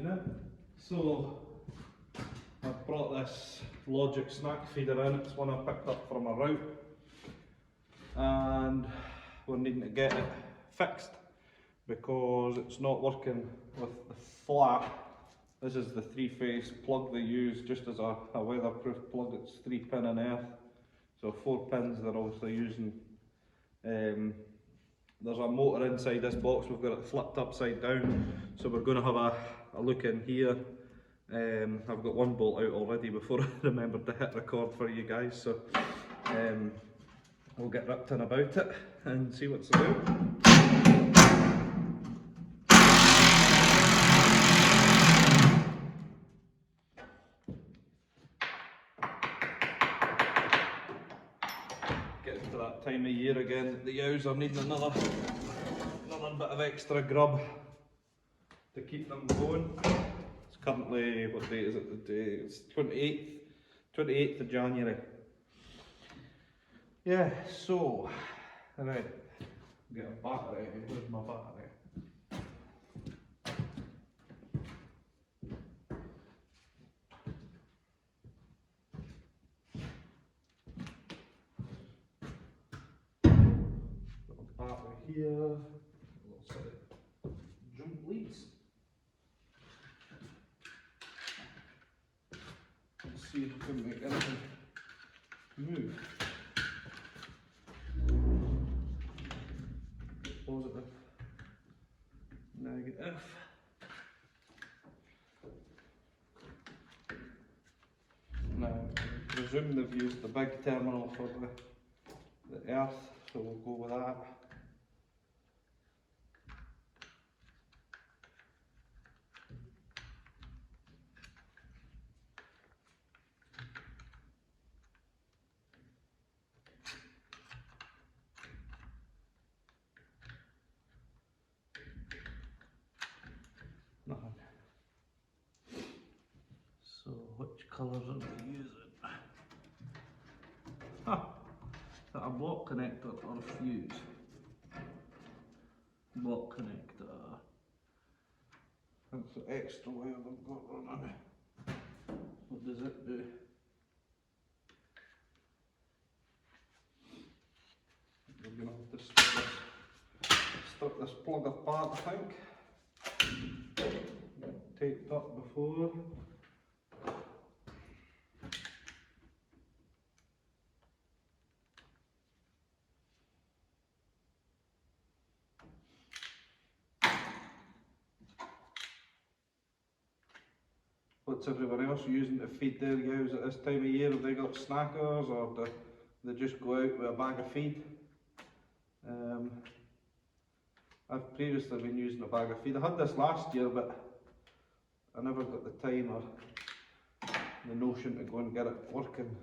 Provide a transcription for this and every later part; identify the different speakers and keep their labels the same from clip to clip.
Speaker 1: minute. So I've brought this Logic snack feeder in. It's one I picked up from a route, and we're needing to get it fixed because it's not working with the flat. This is the 3-phase plug they use just as a weatherproof plug. It's 3-pin in earth, so 4 pins they're obviously using. There's a motor inside this box. We've got it flipped upside down, so we're going to have a look in here. I've got one bolt out already before I remembered to hit record for you guys, so we'll get ripped in about it and see what's about. Getting to that time of year again that the ewes are needing another bit of extra grub to keep them going. It's currently, what date is it today? It's 28th of January. Yeah, so, right, get a battery. Where's my battery? Got a battery here, a little set of jump leads. Let's see if we can make anything move. Positive, negative. Now, I presume they've used the big terminal for the earth, so we'll go with that. Nothing. So which colours are we using? Ah, is that a block connector or a fuse? Block connector. That's the extra wire I've got running. What does it do? We're going to have to strip this plug apart, I think. Taped up before. What's everyone else using to feed their ewes at this time of year? Have they got snackers, or do they just go out with a bag of feed? I've previously been using a bag of feed. I had this last year, but I never got the time or the notion to go and get it working.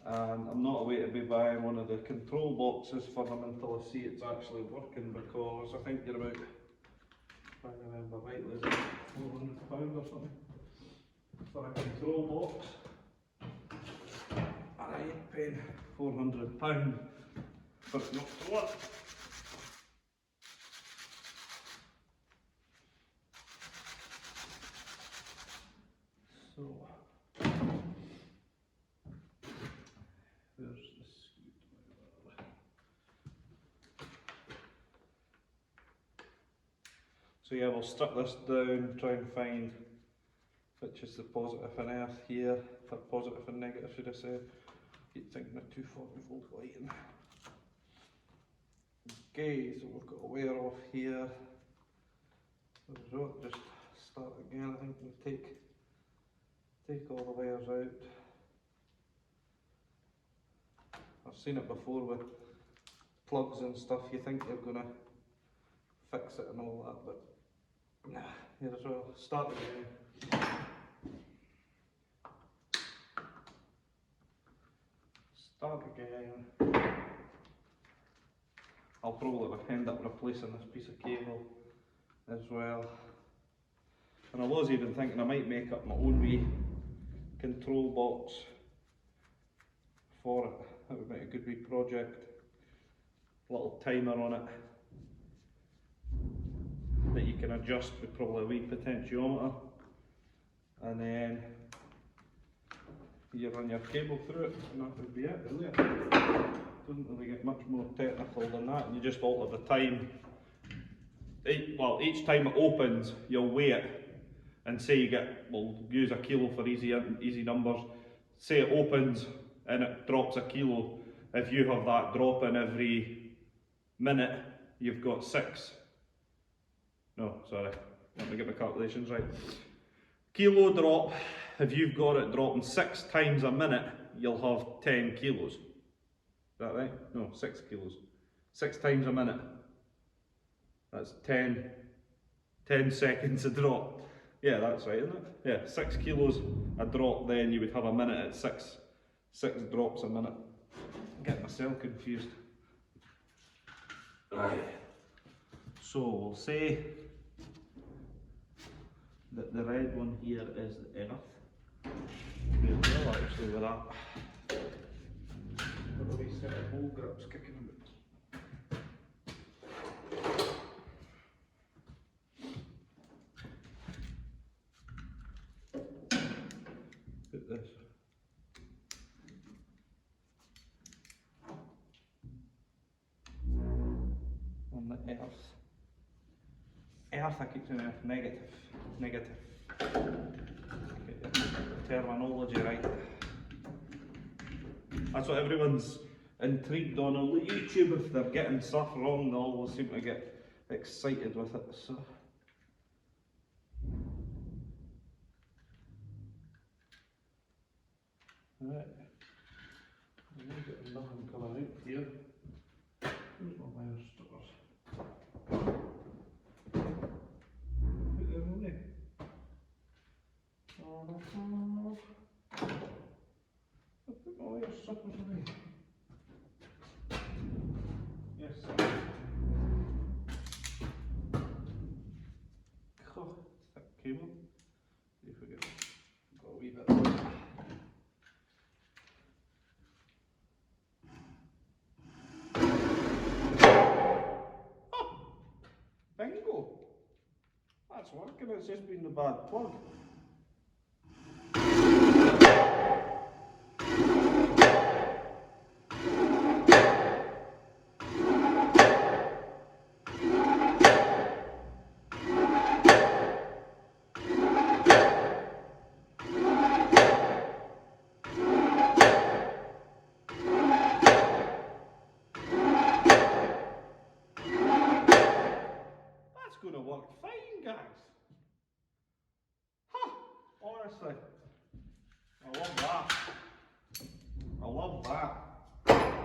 Speaker 1: And I'm not away to be buying one of the control boxes for them until I see it's actually working, because I think you're about, if I remember rightly, is it £400 or something for a control box? And I ain't paying £400 for it not to work. So, where's the screwdriver? So yeah, we'll strip this down, try and find which is the positive and earth here, for positive and negative should I say. You'd think the 240 volt lighting. Okay, so we've got a wire off here. So just start again. I think we'll take all the wires out. I've seen it before with plugs and stuff. You think you're gonna fix it and all that, but nah, here as well. Start again. Start again. I'll probably end up replacing this piece of cable as well. And I was even thinking I might make up my own wee control box for it. That would make a good wee project. A little timer on it that you can adjust with probably a wee potentiometer, and then you run your cable through it, and that would be it really. Doesn't really get much more technical than that. You just alter the time. Well, each time it opens, you'll weigh it, and say you get, we'll use a kilo for easy numbers. Say it opens and it drops a kilo. If you have that drop in every minute, you've got 6. No, sorry, let me get my calculations right. Kilo drop, if you've got it dropping 6 times a minute, you'll have 10 kilos. Is that right? No, 6 kilos. 6 times a minute. That's 10 seconds a drop. Yeah, that's right, isn't it? Yeah, 6 kilos a drop, then you would have a minute at 6 drops a minute. I'm getting myself confused. Right. So we'll say that the red one here is the earth. Well, actually with that. Got a wee set of hole grips kicking about. Put this on the earth. Earth, I keep saying earth, negative. Get your terminology right. That's what everyone's intrigued on YouTube. If they're getting stuff wrong, they always seem to get excited with it. So. Right. I'm getting nothing coming out here. Where's my wire stoppers? Put them away. I put my wire stoppers away. Yes, sir. Oh, thick cable. See if we get got a wee bit of it. Bingo! That's working, it's just been the bad plug. Going to work fine, guys. Huh, honestly, I love that. I love that.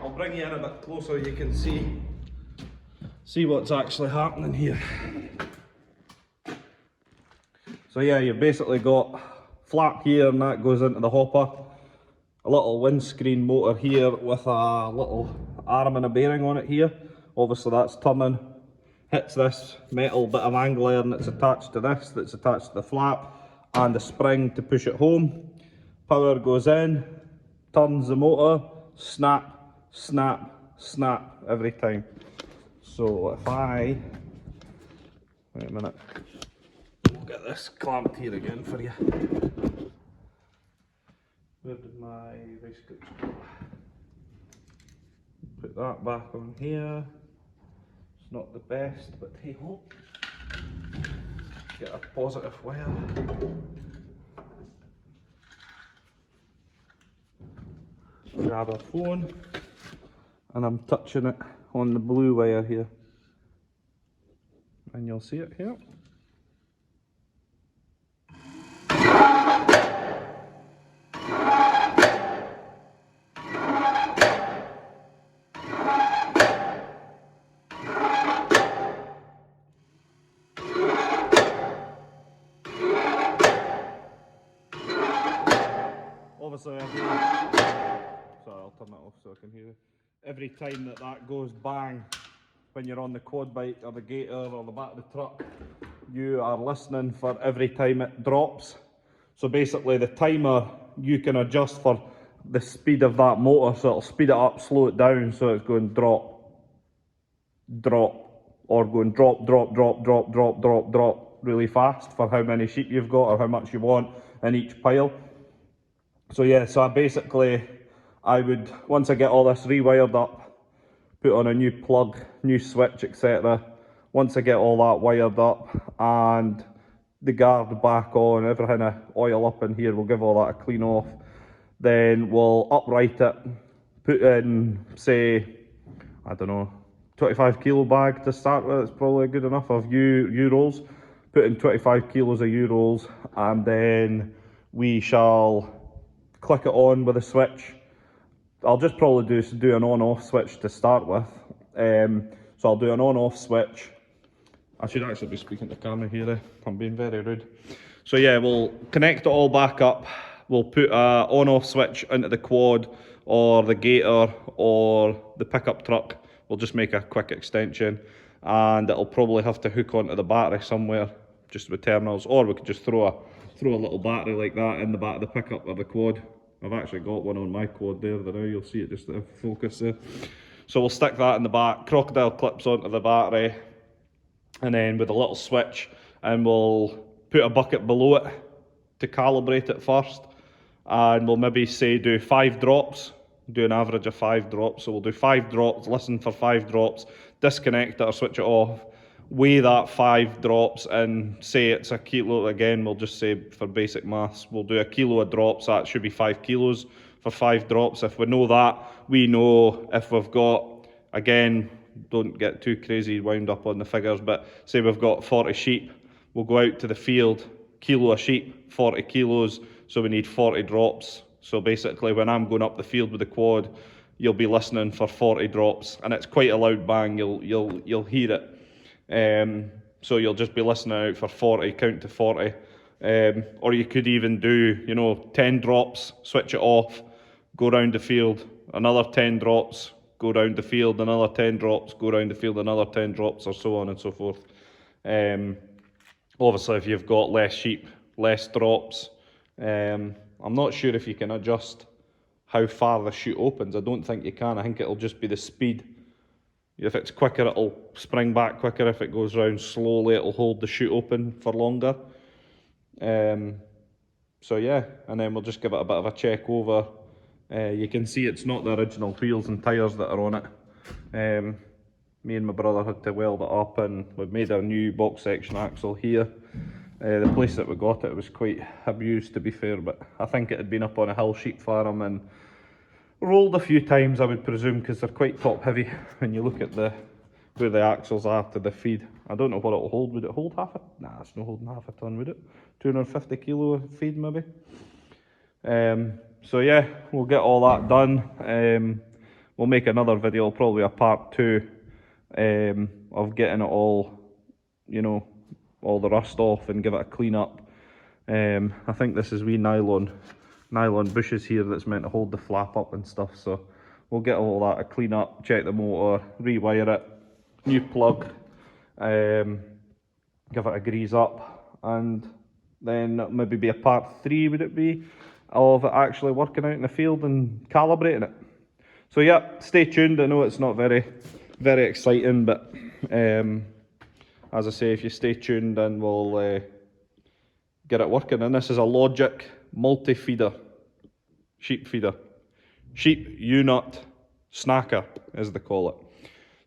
Speaker 1: I'll bring you in a bit closer, you can see what's actually happening here. So yeah, you've basically got flap here and that goes into the hopper. A little windscreen motor here with a little arm and a bearing on it here. Obviously that's turning. Hits this metal bit of angle iron that's attached to this, that's attached to the flap, and the spring to push it home. Power goes in, turns the motor, snap, snap, snap every time. So if I, wait a minute, we'll get this clamped here again for you. Where did my vice grips go? Put that back on here. Not the best, but hey ho. Get a positive wire. Grab a phone, and I'm touching it on the blue wire here. And you'll see it here. Obviously, sorry, I'll turn that off so I can hear it. Every time that goes bang, when you're on the quad bike or the gator or the back of the truck, you are listening for every time it drops. So basically the timer, you can adjust for the speed of that motor, so it'll speed it up, slow it down, so it's going drop, drop, or going drop, drop, drop, drop, drop, drop, drop really fast for how many sheep you've got or how much you want in each pile. So yeah, so I would, once I get all this rewired up, put on a new plug, new switch, etc. Once I get all that wired up and the guard back on, everything I oil up in here, we'll give all that a clean off. Then we'll upright it, put in, say, I don't know, 25 kilo bag to start with. It's probably good enough of U-rolls. Put in 25 kilos of U-rolls, and then we shall click it on with a switch. I'll just probably do an on-off switch to start with. So I'll do an on-off switch. I should actually be speaking to the camera here, I'm being very rude. So yeah, we'll connect it all back up. We'll put a on-off switch into the quad or the gator or the pickup truck. We'll just make a quick extension, and it'll probably have to hook onto the battery somewhere, just with terminals, or we could just throw a little battery like that in the back of the pickup or the quad. I've actually got one on my quad there now, you'll see it just out of focus there. So we'll stick that in the back, crocodile clips onto the battery, and then with a little switch, and we'll put a bucket below it to calibrate it first, and we'll maybe say do 5 drops, do an average of 5 drops. So we'll do 5 drops, listen for 5 drops, disconnect it or switch it off, weigh that 5 drops, and say it's a kilo. Again, we'll just say for basic maths, we'll do a kilo of drops, that should be 5 kilos for 5 drops. If we know that, we know if we've got, again, don't get too crazy wound up on the figures, but say we've got 40 sheep, we'll go out to the field, kilo of sheep, 40 kilos, so we need 40 drops. So basically when I'm going up the field with the quad, you'll be listening for 40 drops, and it's quite a loud bang, you'll hear it. So you'll just be listening out for 40, count to 40. Or you could even do, 10 drops, switch it off, go round the field, another 10 drops, go round the field, another 10 drops, go round the field, another 10 drops, or so on and so forth. Obviously, if you've got less sheep, less drops. I'm not sure if you can adjust how far the chute opens. I don't think you can. I think it'll just be the speed. If it's quicker, it'll spring back quicker. If it goes round slowly, it'll hold the chute open for longer. So yeah, and then we'll just give it a bit of a check over. You can see it's not the original wheels and tyres that are on it. Me and my brother had to weld it up, and we've made a new box section axle here. The place that we got it was quite abused, to be fair, but I think it had been up on a hill sheep farm and rolled a few times, I would presume, because they're quite top heavy when you look at where the axles are to the feed. I don't know what it'll hold. Would it hold half a? Nah, it's not holding half a ton, would it? 250 kilo of feed maybe. So yeah, we'll get all that done. We'll make another video, probably a part 2 of getting it all, all the rust off and give it a clean up. I think this is wee nylon bushes here that's meant to hold the flap up and stuff, so we'll get all that a clean up, check the motor, rewire it, new plug, give it a grease up, and then maybe be a part 3, would it be, of it actually working out in the field and calibrating it. So yeah, stay tuned. I know it's not very, very exciting, but as I say, if you stay tuned, then we'll get it working. And this is a Logic multi-feeder, sheep feeder. Sheep U-nut snacker, as they call it.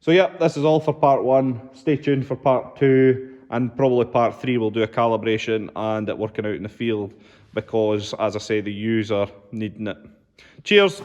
Speaker 1: So yeah, this is all for part 1. Stay tuned for part 2, and probably part 3 we'll do a calibration and it working out in the field, because, as I say, the U's are needing it. Cheers!